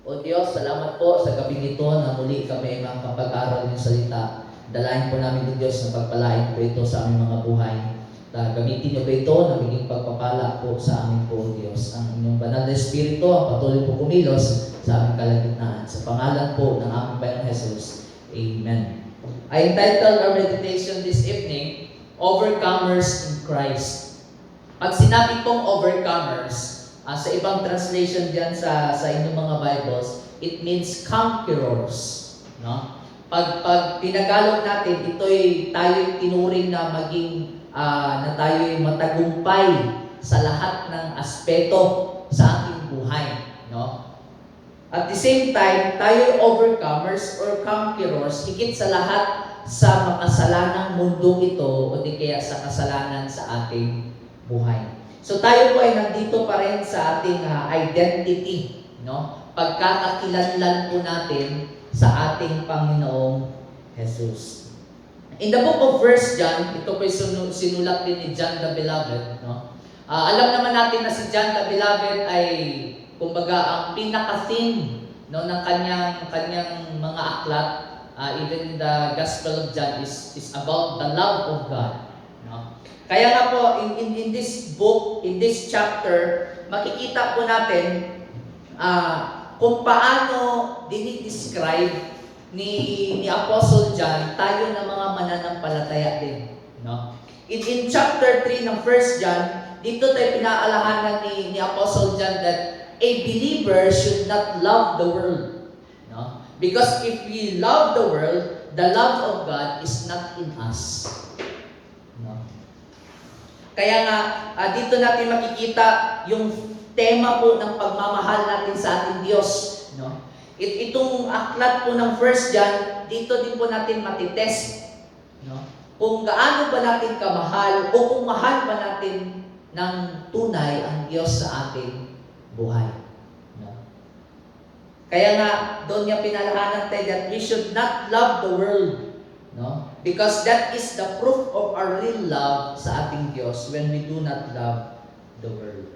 O Diyos, salamat po sa gabing ito na muli kami ay makapag-aral ng salita. Dalayan po namin ng Diyos na pagpalain po ito sa aming mga buhay. Gamitin niyo po ito na maging pagpapala po sa amin po, O Diyos. Ang inyong banal na Espiritu ang patuloy po kumilos sa aming kalagitnaan. Sa pangalan po ng aming Panginoong Jesus. Amen. I entitled our meditation this evening, Overcomers in Christ. Pag sinabi pong overcomers, sa ibang translation diyan sa inyong mga Bibles, it means conquerors, no? Pag tinagalog natin, tayo'y tinuring na maging na tayo'y matagumpay sa lahat ng aspeto sa ating buhay, no? At the same time, tayo'y overcomers or conquerors higit sa lahat sa makasalanang mundong ito o di kaya sa kasalanan sa ating buhay. So tayo po ay nandito pa rin sa ating identity, no? Pagkakakilanlan po natin sa ating Panginoong Jesus. In the book of 1 John, ito po ay sinulat din ni John the Beloved, no? Alam naman natin na si John the Beloved ay kumbaga ang pinaka-theme, no, ng kanyang mga aklat. Even the Gospel of John is about the love of God, no? Kaya nga po, in this book, in this chapter, makikita po natin kung paano dinidescribe ni Apostle John tayo ng mga mananampalataya din, no? In chapter 3 ng 1 John, dito tayo pinaalahanan ni Apostle John that a believer should not love the world, no? Because if we love the world, the love of God is not in us, no? Kaya nga, dito natin makikita yung tema po ng pagmamahal natin sa ating Diyos, no? Itong aklat po ng 1 John, dito din po natin matitest, no? Kung gaano ba natin kamahal o kung mahal ba natin ng tunay ang Diyos sa ating buhay, no? Kaya nga, doon niya pinalahanan tayo that we should not love the world, no? Because that is the proof of our real love sa ating Diyos when we do not love the world.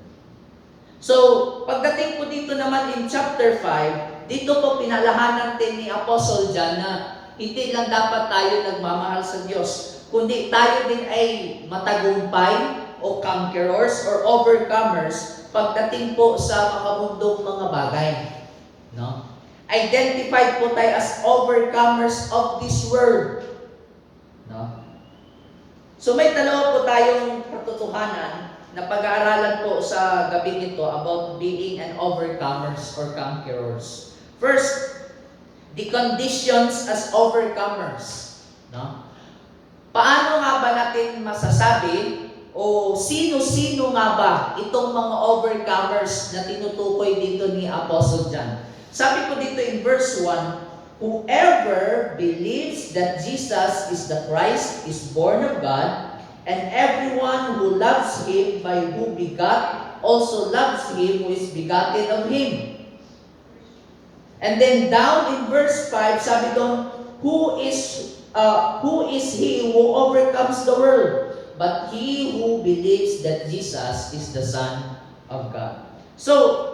So, pagdating po dito naman in chapter 5, dito po pinalahanan din ni Apostle John na hindi lang dapat tayo nagmamahal sa Diyos, kundi tayo din ay matagumpay o conquerors or overcomers pagdating po sa makamundong mga bagay, no? Identified po tayo as overcomers of this world, no? So may dalawa po tayong katotohanan na pag-aaralan po sa gabi ito about being an overcomers or conquerors. First, the conditions as overcomers, no? Paano nga ba natin masasabi o sino-sino nga ba itong mga overcomers na tinutukoy dito ni Apostle John? Sabi ko dito in verse 1, whoever believes that Jesus is the Christ is born of God, and everyone who loves Him by who begot also loves Him who is begotten of Him. And then down in verse 5, sabi doon, who is he who overcomes the world? But he who believes that Jesus is the Son of God. So,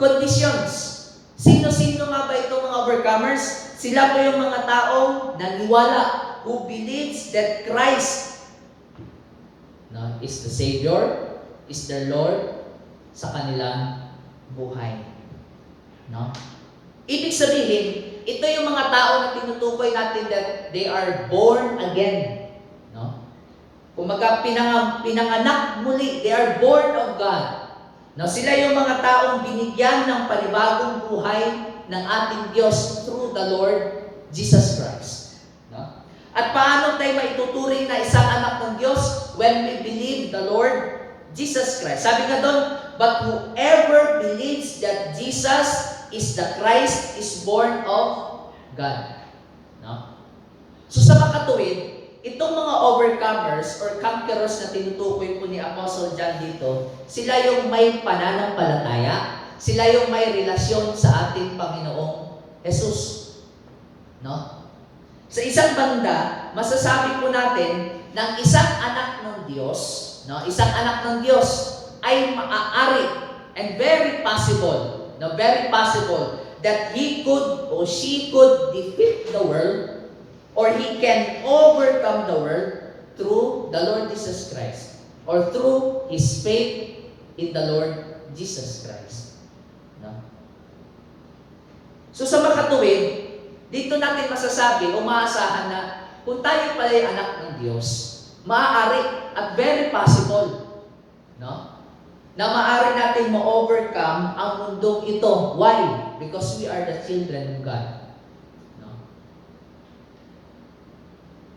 conditions. Sino-sino nga ba itong mga overcomers? Sila po yung mga taong naniwala, who believes that Christ is the Savior, is the Lord sa kanilang buhay, no? Ibig sabihin, ito yung mga tao na tinutukoy natin that they are born again, no? Kung pinanganak muli, they are born of God. No, sila yung mga taong binigyan ng panibagong buhay ng ating Diyos through the Lord Jesus Christ, no? At paano tayo maituturing na isang anak ng Diyos? When we believe the Lord Jesus Christ. Sabi nga doon, but whoever believes that Jesus is the Christ is born of God, no? So sa makatuwid, itong mga overcomers or conquerors na tinutukoy po ni Apostle John dito, sila yung may pananampalataya, sila yung may relasyon sa ating Panginoong Jesus, no? Sa isang banda, masasabi po natin ng isang anak ng Diyos, no? Isang anak ng Diyos ay maaari and very possible that he could or she could defeat the world, or he can overcome the world through the Lord Jesus Christ, or through his faith in the Lord Jesus Christ. No? So sa makatuwid, dito natin masasabi o maasahan na kung tayo pala ay anak ng Diyos, maaari at very possible, no? Na maaari natin ma-overcome ang mundong ito. Why? Because we are the children of God. No?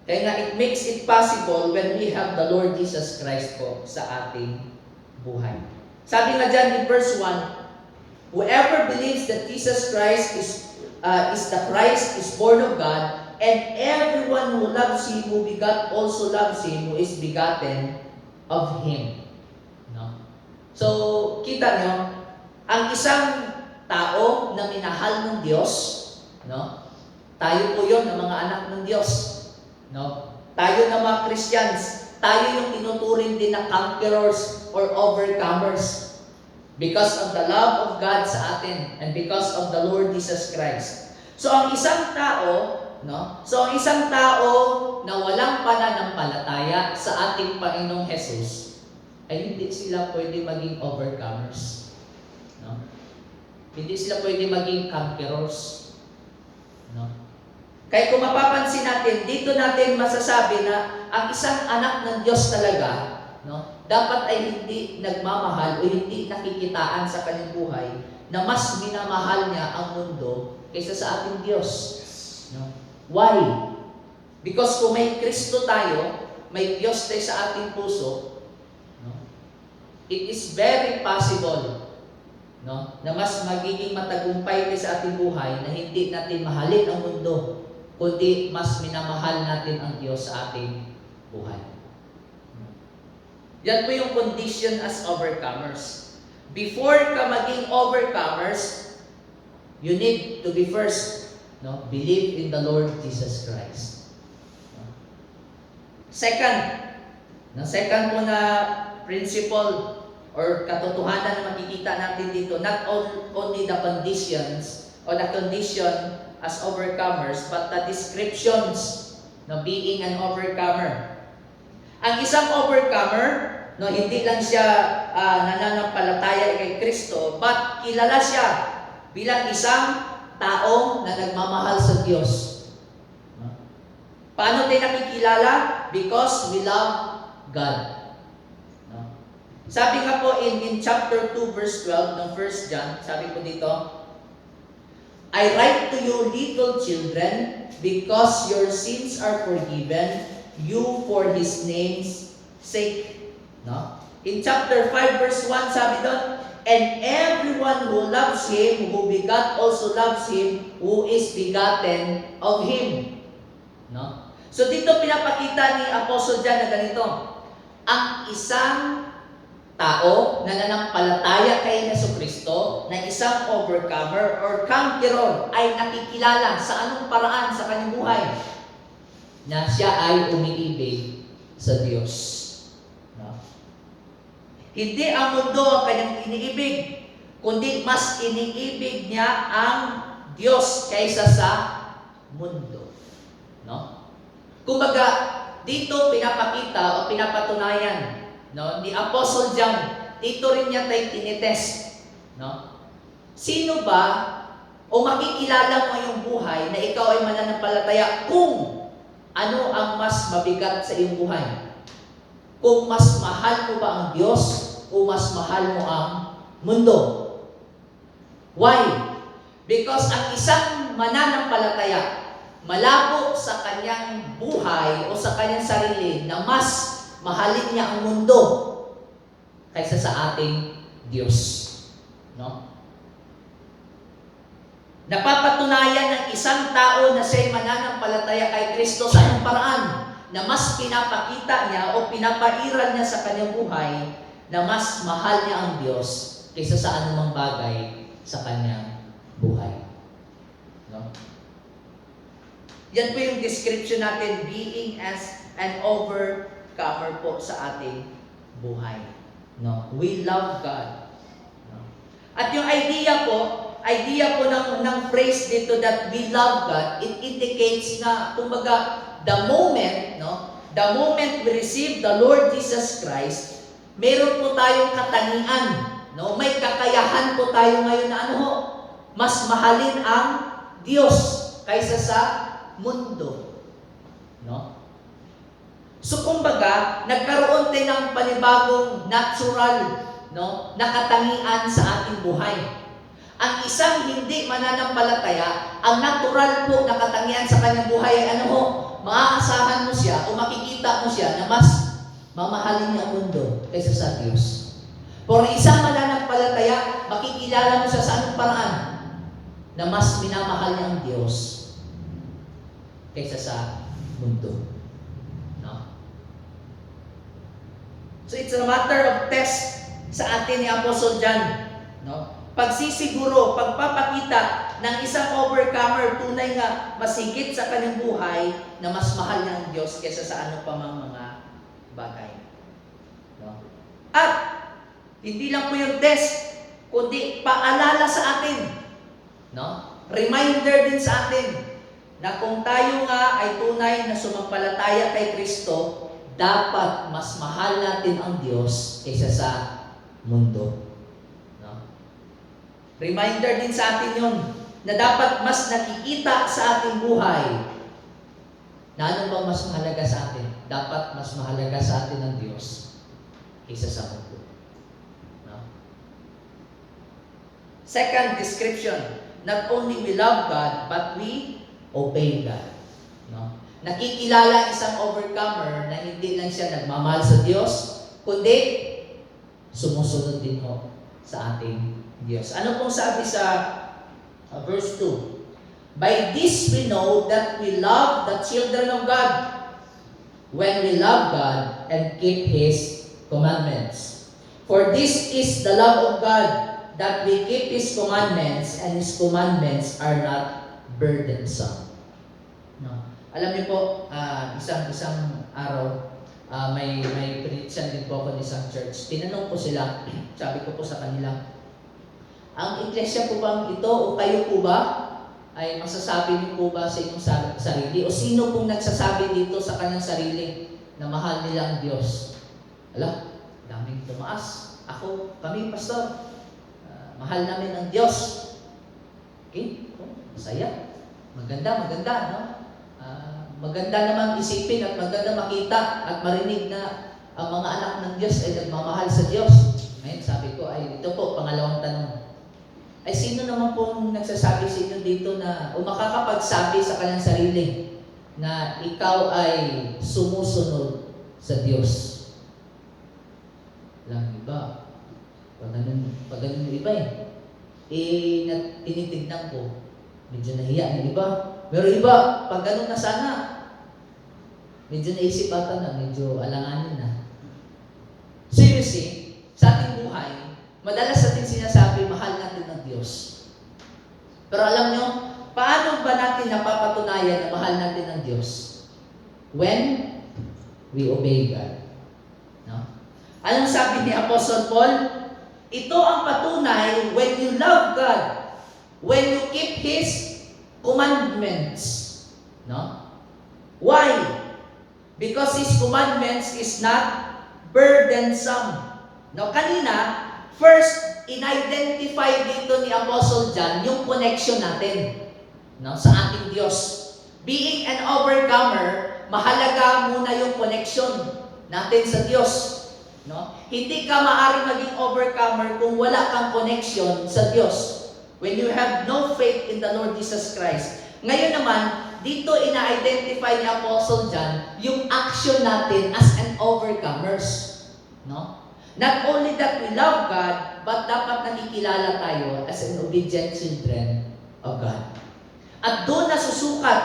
Kaya nga, it makes it possible when we have the Lord Jesus Christ po sa ating buhay. Sabi nga dyan in verse 1, whoever believes that Jesus Christ is the Christ is born of God, and everyone who loves Him, who begot, also loves Him, who is begotten of Him. No? So, kita nyo, ang isang tao na minahal ng Diyos, no? Tayo po yun, ng mga anak ng Diyos. No? Tayo na mga Christians, tayo yung tinuturing din na conquerors or overcomers because of the love of God sa atin and because of the Lord Jesus Christ. So, ang isang tao, no? So, ang isang tao na walang pananampalataya sa ating Panginoong Jesus, ay hindi sila pwede maging overcomers. No? Hindi sila pwede maging conquerors. No? Kaya kung mapapansin natin, dito natin masasabi na ang isang anak ng Diyos talaga, no, dapat ay hindi nagmamahal o hindi nakikitaan sa kanyang buhay na mas minamahal niya ang mundo kaysa sa ating Diyos. No? Why? Because kung may Kristo tayo, may Diyos tayo sa ating puso, it is very possible, no, na mas magiging matagumpay tayo sa ating buhay na hindi natin mahalin ang mundo, kundi mas minamahal natin ang Diyos sa ating buhay. Yan po yung condition as overcomers. Before ka maging overcomers, you need to be first, no, believe in the Lord Jesus Christ. Second po na principle or katotohanan na makikita natin dito, not only the conditions or the condition as overcomers, but the descriptions na being an overcomer. Ang isang overcomer, no, hindi lang siya nananampalataya kay Kristo, but kilala siya bilang isang tao na nagmamahal sa Diyos. Paano tayo nakikilala? Because we love God. Sabi nga po in chapter 2 verse 12 ng 1 John, sabi po dito, I write to you little children, because your sins are forgiven you for His name's sake. No? In chapter 5 verse 1, sabi doon, and everyone who loves Him, who begot also loves Him, who is begotten of Him. No? So dito pinapakita ni Apostle John na ganito, ang isang tao na nanampalataya kay Jesucristo na isang overcomer or conqueror ay nakikilala sa anong paraan sa kanyang buhay na siya ay umiibig sa Diyos. No? Hindi ang mundo ang kanyang iniibig, kundi mas iniibig niya ang Diyos kaysa sa mundo. No? Kumbaga, dito pinapakita o pinapatunayan, no, ni Apostle John, dito rin niya tayo tinitest. No? Sino ba o makikilala mo yung buhay na ikaw ay mananampalataya kung ano ang mas mabigat sa iyong buhay? Kung mas mahal mo ba ang Diyos o mas mahal mo ang mundo? Why? Because ang isang mananampalataya, malabo sa kanyang buhay o sa kanyang sarili na mas mahalin niya ang mundo kaysa sa ating Diyos. No? Napapatunayan ng isang tao na siya'y mananampalataya kay Kristo sa anong paraan na mas pinapakita niya o pinapairal niya sa kanyang buhay na mas mahal niya ang Diyos kaysa sa anumang bagay sa kanyang buhay. No? Yan po yung description natin, being as an overcomer po sa ating buhay. No? We love God. No? At yung idea po idea po ng phrase dito that we love God, it indicates na, kumbaga, the moment we receive the Lord Jesus Christ, meron po tayong katangian, no? May kakayahan po tayo ngayon na mas mahalin ang Diyos kaysa sa mundo, no? So kumbaga, nagkaroon din ng panibagong natural, no, na katangian sa ating buhay. Ang isang hindi mananampalataya, ang natural po na katangian sa kanyang buhay ay maaasahan mo siya o makikita mo siya na mas mamahalin niya ang mundo kaysa sa Diyos. For isang mananampalataya, makikilala mo siya sa anong paraan na mas minamahal niya ang Diyos kaysa sa mundo. So it's a matter of test sa atin ni Apostle John, no? Pagsisiguro, pagpapakita ng isang overcomer, tunay nga masigit sa kanyang buhay na mas mahal niya ang Diyos kaysa sa ano pa mang mga bagay, no? At hindi lang po yung test, kundi paalala sa atin, no? Reminder din sa atin na kung tayo nga ay tunay na sumampalataya kay Kristo, dapat mas mahal natin ang Diyos kaysa sa mundo. No? Reminder din sa atin yun na dapat mas nakikita sa ating buhay na ano bang mas mahalaga sa atin. Dapat mas mahalaga sa atin ang Diyos kaysa sa mundo. No? Second description, not only we love God, but we obey God. No? Nakikilala isang overcomer na hindi lang siya nagmamahal sa Diyos, kundi sumusunod din mo sa ating Diyos. Ano pong sabi sa verse 2? By this we know that we love the children of God, when we love God and keep His commandments. For this is the love of God, that we keep His commandments, and His commandments are not burdensome. No. Alam niyo po, isang araw, may preachan din po ako ng isang church. Tinanong ko sila, sabi ko po sa kanila, ang iglesia po bang ito o kayo po ba ay masasabi niyo po ba sa inyong sarili? O sino pong nagsasabi dito sa kanyang sarili na mahal nila ang Diyos? Ala, daming tumaas. Kami pastor, mahal namin ang Diyos. Okay? Masaya. Maganda, no? Maganda naman isipin at maganda makita at marinig na ang mga anak ng Diyos ay nagmamahal sa Diyos. Ngayon, sabi ko, ito po, pangalawang tanong. Ay, sino naman po nagsasabi sa inyo dito na, o makakapagsabi sa kanyang sarili na ikaw ay sumusunod sa Diyos? Lang iba. Pag ganun yung iba tinitignan ko, medyo nahiya ng iba. Pero iba, pag ganun na sana, medyo naisip ata na, medyo alanganin na. Seriously, sa ating buhay, madalas natin sinasabi, mahal natin ng Diyos. Pero alam nyo, paano ba natin napapatunayan na mahal natin ng Diyos? When we obey God. No? Anong sabi ni Apostle Paul? Ito ang patunay when you love God, when you keep His commandments. No? Why? Because His commandments is not burdensome. No, kanina, first, in-identify dito ni Apostle John yung connection natin, no, sa ating Diyos. Being an overcomer, mahalaga muna yung connection natin sa Diyos. No? Hindi ka maaaring maging overcomer kung wala kang connection sa Diyos. When you have no faith in the Lord Jesus Christ. Ngayon naman, dito ina-identify ni Apostle John yung action natin as an overcomers. No? Not only that we love God, but dapat nakikilala tayo as an obedient children of God. At doon nasusukat,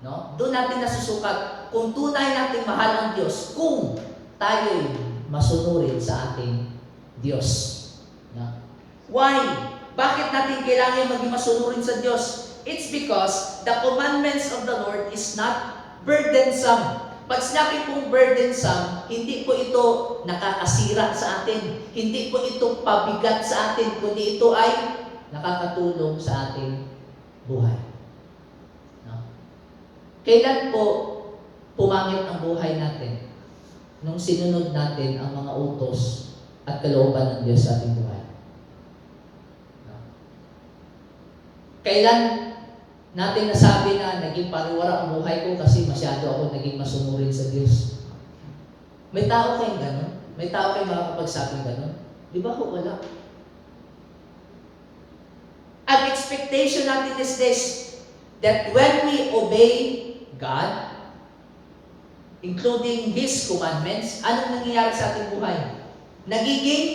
no? Doon natin nasusukat kung tunay nating mahal ang Diyos, kung tayo'y masunurin sa ating Diyos. No? Why? Bakit natin kailangan maging masunurin sa Diyos? It's because the commandments of the Lord is not burdensome. Pag sinabi pong burdensome, hindi po ito nakakasira sa atin. Hindi po ito pabigat sa atin, kundi ito ay nakakatulong sa ating buhay. No? Kailan po pumangit ang buhay natin? Nung sinunod natin ang mga utos at kalooban ng Diyos sa ating buhay. No? Kailan natin nasabi na naging pariwara ang buhay ko kasi masyado ako naging masunurin sa Diyos? May tao kayong gano'n? May tao kayong makakapagsabing gano'n? Di ba ho? Wala. Ang expectation natin is this, that when we obey God, including His commandments, anong nangyayari sa ating buhay? Nagiging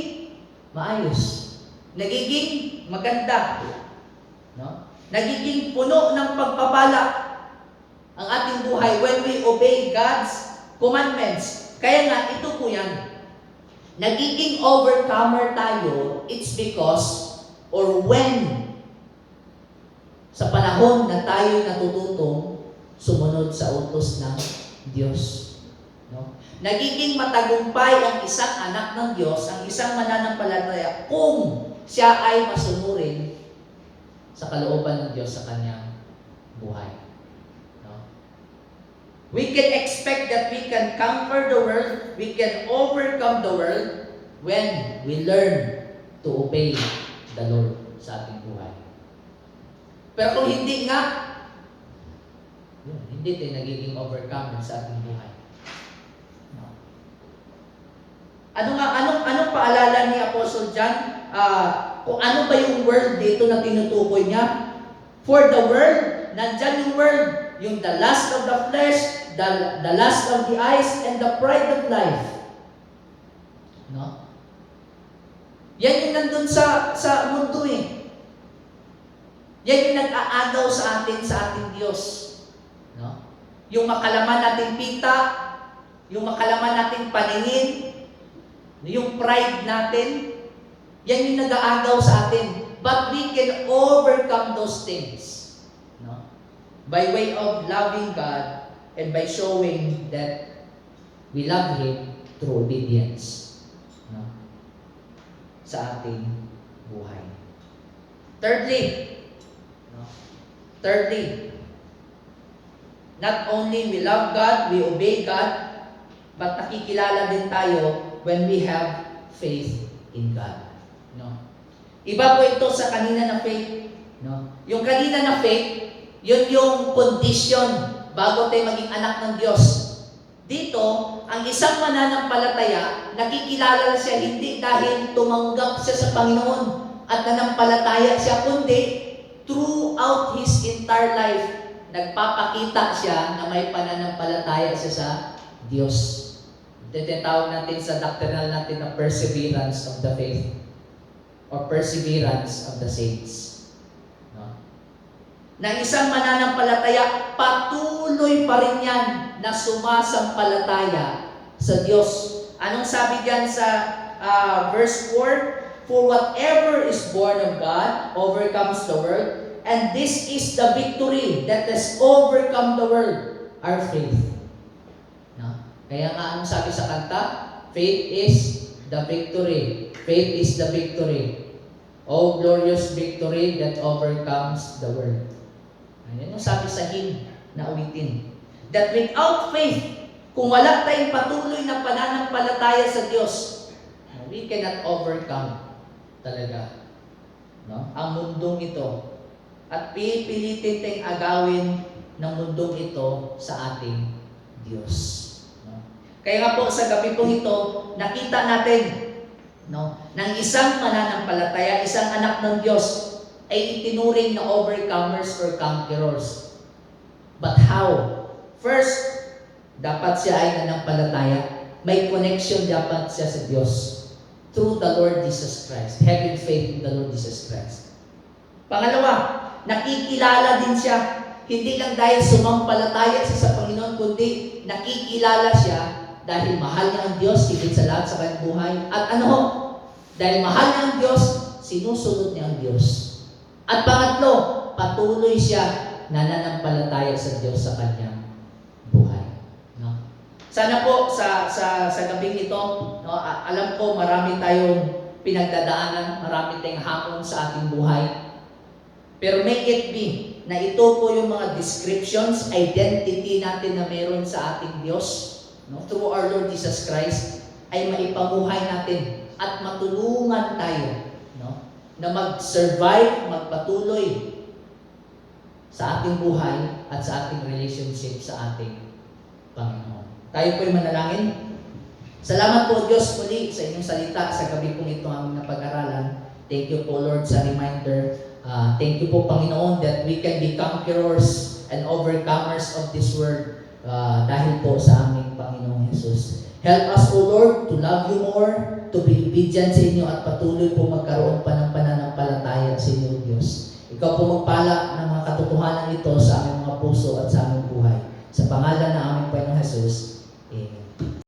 maayos. Nagiging maganda. No? Nagiging puno ng pagpapala ang ating buhay when we obey God's commandments. Kaya nga, ito po yan. Nagiging overcomer tayo, it's because, or when, sa panahon na tayo natututong sumunod sa utos ng Diyos. No? Nagiging matagumpay ang isang anak ng Diyos, ang isang mananampalataya, kung siya ay masunurin sa kalooban ng Diyos sa kanyang buhay. No? We can expect that we can conquer the world, we can overcome the world when we learn to obey the Lord sa ating buhay. Pero kung hindi nga, hindi tayo nagiging overcomer sa ating buhay. No. Anong paalala ni Apostle John? Kung ano ba yung word dito na tinutukoy niya? For the world, nandyan yung word, yung the lust of the flesh, the lust of the eyes, and the pride of life. No? Yan yung nandun sa mundo eh. Yan yung nag-aagaw sa ating Diyos. No? Yung makalaman nating pita, yung makalaman nating paningin, yung pride natin, yan yung nag-aagaw sa atin. But we can overcome those things. No? By way of loving God and by showing that we love Him through obedience. No? Sa ating buhay. Thirdly, not only we love God, we obey God, but nakikilala din tayo when we have faith in God. No? Iba po ito sa kanina na faith. No? Yung kanina na faith, yun yung condition bago tayo maging anak ng Diyos. Dito, ang isang mananampalataya, nakikilala siya hindi dahil tumanggap siya sa Panginoon at nanampalataya siya, kundi throughout his entire life, nagpapakita siya na may pananampalataya siya sa Diyos. Tinatawag natin sa doctrinal natin na perseverance of the faith or perseverance of the saints. No? Na isang mananampalataya, patuloy pa rin yan na sumasampalataya sa Diyos. Anong sabi diyan sa verse 4? For whatever is born of God overcomes the world, and this is the victory that has overcome the world, our faith. No? Kaya nga anong sabi sa kanta? Faith is the victory. Faith is the victory. Oh, glorious victory that overcomes the world. Ayan yung sabi sa hymn na awitin. That without faith, kung wala tayong patuloy na pananampalataya sa Diyos, we cannot overcome talaga, no? Ang mundong ito. At pipilitin tayong agawin ng mundong ito sa ating Diyos. No? Kaya nga po sa gabi pong ito, nakita natin, no, ng isang mananampalataya, isang anak ng Diyos ay itinuring na overcomers or conquerors. But how? First, dapat siya ay nanampalataya. May connection dapat siya sa Diyos. Through the Lord Jesus Christ. Having faith in the Lord Jesus Christ. Pangalawa, nakikilala din siya. Hindi lang dahil sumampalataya siya sa Panginoon, kundi nakikilala siya dahil mahal niya ang Diyos higit sa lahat sa kanyang buhay. At ano? Dahil mahal niya ang Diyos, sinusunod niya ang Diyos. At pangatlo, patuloy siya nananampalataya sa Diyos sa kanyang buhay. No? Sana po sa gabing ito, no, alam ko marami tayong pinagdadaanan, marami tayong hamon sa ating buhay. Pero may it be na ito po yung mga descriptions, identity natin na meron sa ating Diyos, no? Through our Lord Jesus Christ, ay maipamuhay natin at matulungan tayo, no? Na mag-survive, magpatuloy sa ating buhay at sa ating relationship sa ating Panginoon. Tayo po'y manalangin. Salamat po Diyos muli sa inyong salita sa gabi kong ito aming napag-aralan. Thank you po Lord sa reminder. Thank you po Panginoon that we can be conquerors and overcomers of this world dahil po sa aming Panginoong Jesus. Help us O Lord to love you more, to be obedient sa inyo at patuloy po magkaroon pa ng pananampalataya sa inyo Diyos. Ikaw po magpala ng mga katotohanan ito sa aming mga puso at sa aming buhay. Sa pangalan ng aming Panginoong Jesus. Amen.